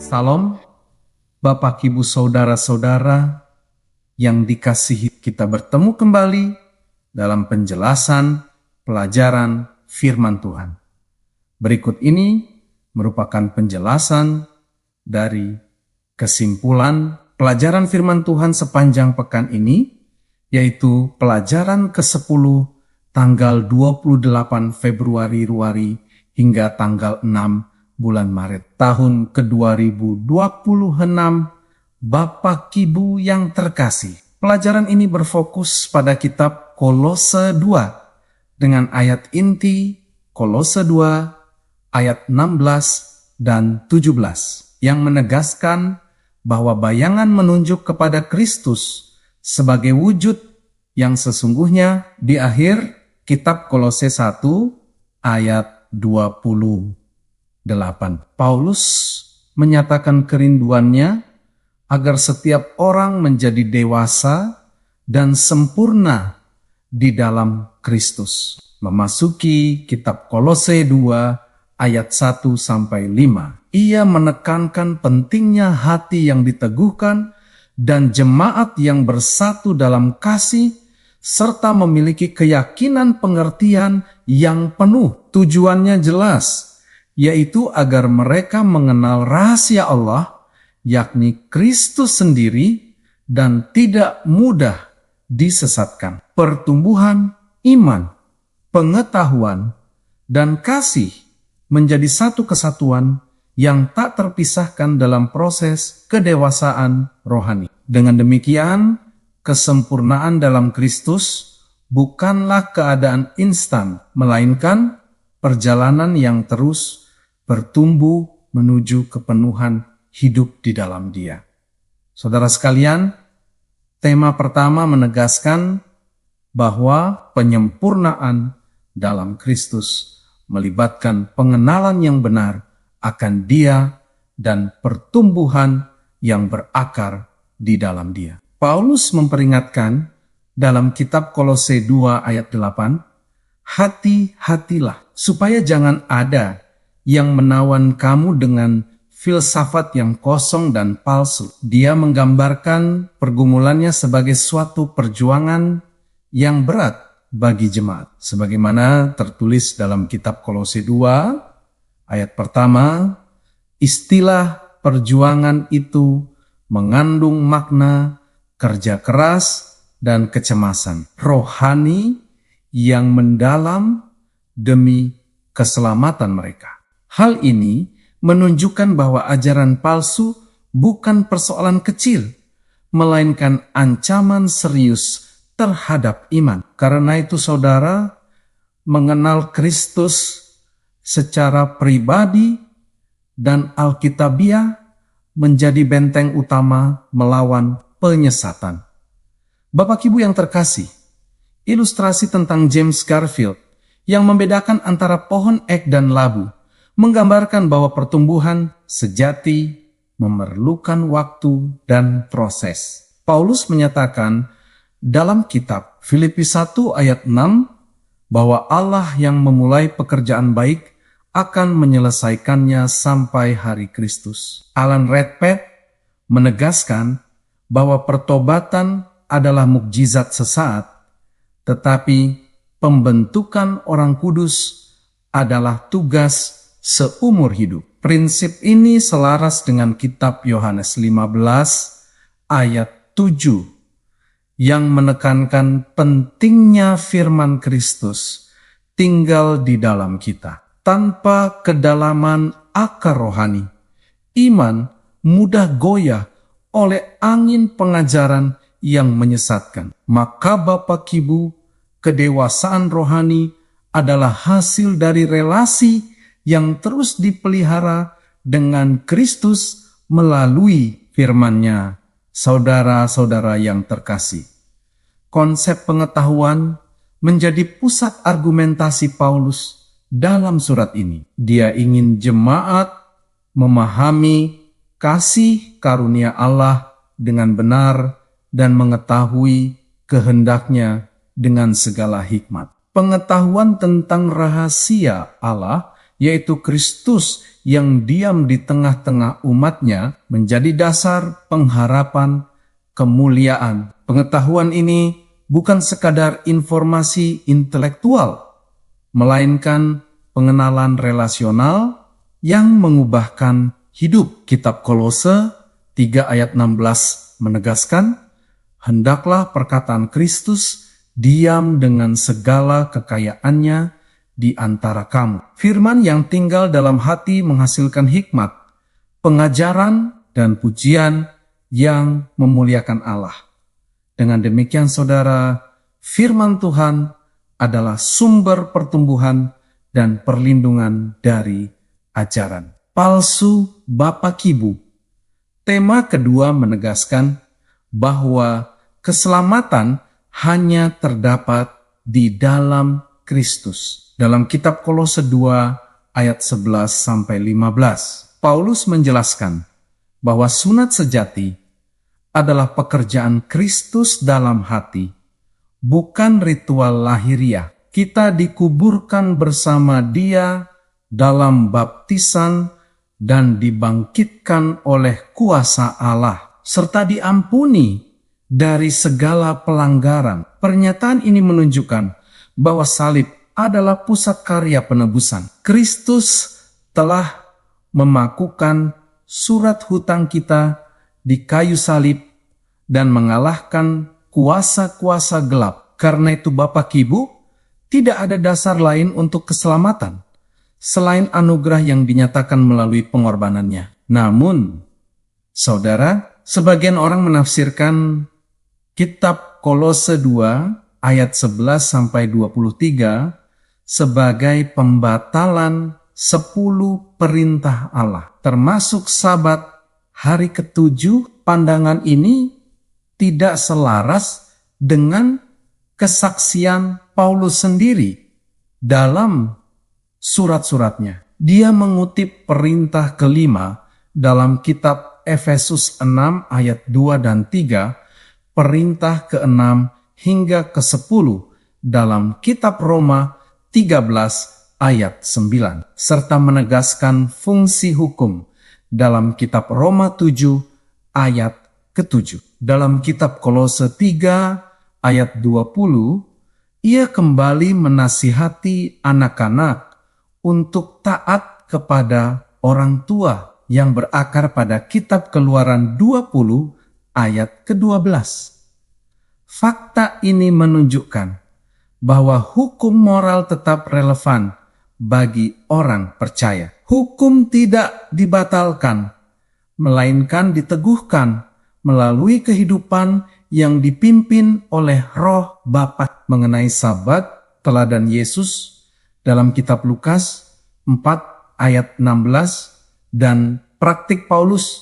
Salam, Bapak Ibu Saudara-saudara yang dikasihi, kita bertemu kembali dalam penjelasan pelajaran firman Tuhan. Berikut ini merupakan penjelasan dari kesimpulan pelajaran firman Tuhan sepanjang pekan ini, yaitu pelajaran ke-10 tanggal 28 Februari hingga tanggal 6 bulan Maret tahun ke-2026. Bapak Ibu yang terkasih, pelajaran ini berfokus pada kitab Kolose 2 dengan ayat inti Kolose 2 ayat 16 dan 17 yang menegaskan bahwa bayangan menunjuk kepada Kristus sebagai wujud yang sesungguhnya. Di akhir kitab Kolose 1 ayat 28, Paulus menyatakan kerinduannya agar setiap orang menjadi dewasa dan sempurna di dalam Kristus. Memasuki kitab Kolose 2 ayat 1-5, ia menekankan pentingnya hati yang diteguhkan dan jemaat yang bersatu dalam kasih, serta memiliki keyakinan pengertian yang penuh. Tujuannya jelas, yaitu agar mereka mengenal rahasia Allah, yakni Kristus sendiri, dan tidak mudah disesatkan. Pertumbuhan iman, pengetahuan, dan kasih menjadi satu kesatuan yang tak terpisahkan dalam proses kedewasaan rohani. Dengan demikian, kesempurnaan dalam Kristus bukanlah keadaan instan, melainkan perjalanan yang terus bertumbuh menuju kepenuhan hidup di dalam Dia. Saudara sekalian, tema pertama menegaskan bahwa penyempurnaan dalam Kristus melibatkan pengenalan yang benar akan Dia dan pertumbuhan yang berakar di dalam Dia. Paulus memperingatkan dalam kitab Kolose 2 ayat 8, hati-hatilah supaya jangan ada yang menawan kamu dengan filsafat yang kosong dan palsu. Dia menggambarkan pergumulannya sebagai suatu perjuangan yang berat bagi jemaat. Sebagaimana tertulis dalam kitab Kolose 2 ayat pertama, istilah perjuangan itu mengandung makna kerja keras dan kecemasan rohani yang mendalam demi keselamatan mereka. Hal ini menunjukkan bahwa ajaran palsu bukan persoalan kecil, melainkan ancaman serius terhadap iman. Karena itu saudara, mengenal Kristus secara pribadi dan alkitabiah menjadi benteng utama melawan penyesatan. Bapak Ibu yang terkasih, ilustrasi tentang James Garfield yang membedakan antara pohon ek dan labu menggambarkan bahwa pertumbuhan sejati memerlukan waktu dan proses. Paulus menyatakan dalam kitab Filipi 1 ayat 6 bahwa Allah yang memulai pekerjaan baik akan menyelesaikannya sampai hari Kristus. Alan Redpath menegaskan bahwa pertobatan adalah mukjizat sesaat, tetapi pembentukan orang kudus adalah tugas seumur hidup. Prinsip ini selaras dengan kitab Yohanes 15 ayat 7 yang menekankan pentingnya firman Kristus tinggal di dalam kita. Tanpa kedalaman akar rohani, iman mudah goyah oleh angin pengajaran yang menyesatkan. Maka Bapak Ibu, kedewasaan rohani adalah hasil dari relasi yang terus dipelihara dengan Kristus melalui firman-Nya. Saudara-saudara yang terkasih, konsep pengetahuan menjadi pusat argumentasi Paulus dalam surat ini. Dia ingin jemaat memahami kasih karunia Allah dengan benar dan mengetahui kehendaknya dengan segala hikmat. Pengetahuan tentang rahasia Allah yaitu Kristus yang diam di tengah-tengah umatnya, menjadi dasar pengharapan kemuliaan. Pengetahuan ini bukan sekadar informasi intelektual, melainkan pengenalan relasional yang mengubahkan hidup. Kitab Kolose 3 ayat 16 menegaskan, hendaklah perkataan Kristus diam dengan segala kekayaannya di antara kamu. Firman yang tinggal dalam hati menghasilkan hikmat, pengajaran, dan pujian yang memuliakan Allah. Dengan demikian saudara, firman Tuhan adalah sumber pertumbuhan dan perlindungan dari ajaran palsu Bapa Kibu. Tema kedua menegaskan bahwa keselamatan hanya terdapat di dalam Kristus. Dalam kitab Kolose 2 ayat 11-15, Paulus menjelaskan bahwa sunat sejati adalah pekerjaan Kristus dalam hati, bukan ritual lahiriah. Kita dikuburkan bersama Dia dalam baptisan dan dibangkitkan oleh kuasa Allah, serta diampuni dari segala pelanggaran. Pernyataan ini menunjukkan bahwa salib adalah pusat karya penebusan. Kristus telah memakukan surat hutang kita di kayu salib dan mengalahkan kuasa-kuasa gelap. Karena itu Bapa Kibu, tidak ada dasar lain untuk keselamatan selain anugerah yang dinyatakan melalui pengorbanannya. Namun, saudara, sebagian orang menafsirkan kitab Kolose 2 ayat 11-23 sebagai pembatalan 10 perintah Allah, termasuk Sabat hari ke-7. Pandangan ini tidak selaras dengan kesaksian Paulus sendiri dalam surat-suratnya. Dia mengutip perintah kelima dalam kitab Efesus 6 ayat 2 dan 3, perintah ke-6 hingga ke-10 dalam kitab Roma 13 ayat 9, serta menegaskan fungsi hukum dalam kitab Roma 7 ayat ke-7. Dalam kitab Kolose 3 ayat 20, ia kembali menasihati anak-anak untuk taat kepada orang tua yang berakar pada kitab Keluaran 20 ayat ke-12. Fakta ini menunjukkan bahwa hukum moral tetap relevan bagi orang percaya. Hukum tidak dibatalkan, melainkan diteguhkan melalui kehidupan yang dipimpin oleh Roh Bapa. Mengenai Sabat, teladan Yesus dalam kitab Lukas 4 ayat 16 dan praktik Paulus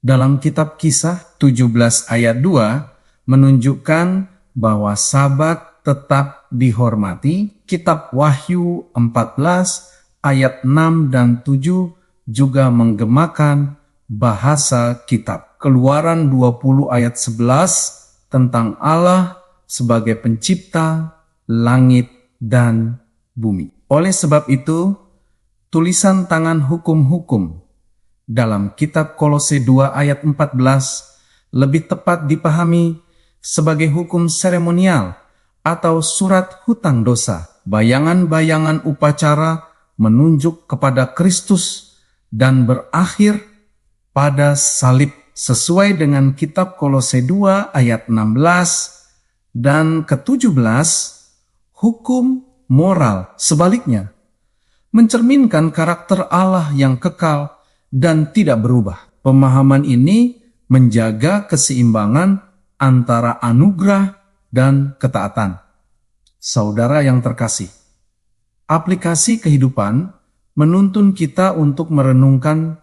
dalam kitab Kisah 17 ayat 2 menunjukkan bahwa Sabat tetap dihormati. Kitab Wahyu 14 ayat 6 dan 7 juga menggemakan bahasa kitab. Keluaran 20 ayat 11 tentang Allah sebagai pencipta langit dan bumi. Oleh sebab itu, tulisan tangan hukum-hukum dalam kitab Kolose 2 ayat 14 lebih tepat dipahami sebagai hukum seremonial atau surat hutang dosa. Bayangan-bayangan upacara menunjuk kepada Kristus dan berakhir pada salib. Sesuai dengan kitab Kolose 2 ayat 16 dan ke-17, hukum moral sebaliknya mencerminkan karakter Allah yang kekal dan tidak berubah. Pemahaman ini menjaga keseimbangan antara anugerah dan ketaatan. Saudara yang terkasih, aplikasi kehidupan menuntun kita untuk merenungkan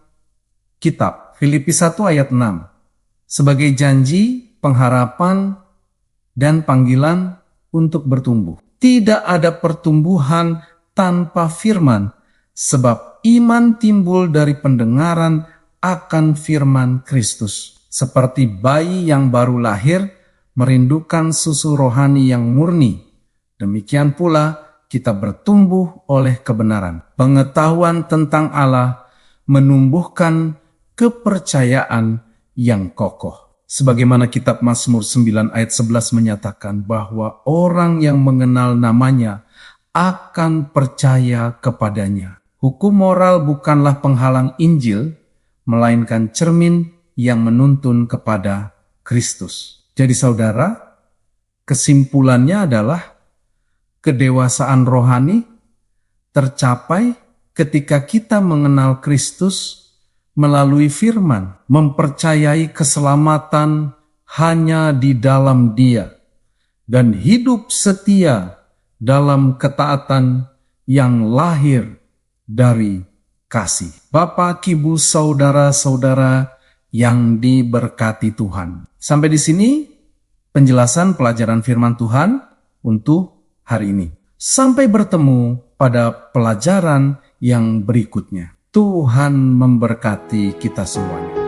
kitab Filipi 1 ayat 6 sebagai janji, pengharapan, dan panggilan untuk bertumbuh. Tidak ada pertumbuhan tanpa firman, sebab iman timbul dari pendengaran akan firman Kristus. Seperti bayi yang baru lahir merindukan susu rohani yang murni, demikian pula kita bertumbuh oleh kebenaran. Pengetahuan tentang Allah menumbuhkan kepercayaan yang kokoh. Sebagaimana kitab Mazmur 9 ayat 11 menyatakan bahwa orang yang mengenal namanya akan percaya kepadanya. Hukum moral bukanlah penghalang Injil, melainkan cermin yang menuntun kepada Kristus. Jadi saudara, kesimpulannya adalah kedewasaan rohani tercapai ketika kita mengenal Kristus melalui firman, mempercayai keselamatan hanya di dalam Dia, dan hidup setia dalam ketaatan yang lahir dari kasih. Bapak, Ibu, saudara-saudara yang diberkati Tuhan. Sampai di sini penjelasan pelajaran firman Tuhan untuk hari ini. Sampai bertemu pada pelajaran yang berikutnya. Tuhan memberkati kita semuanya.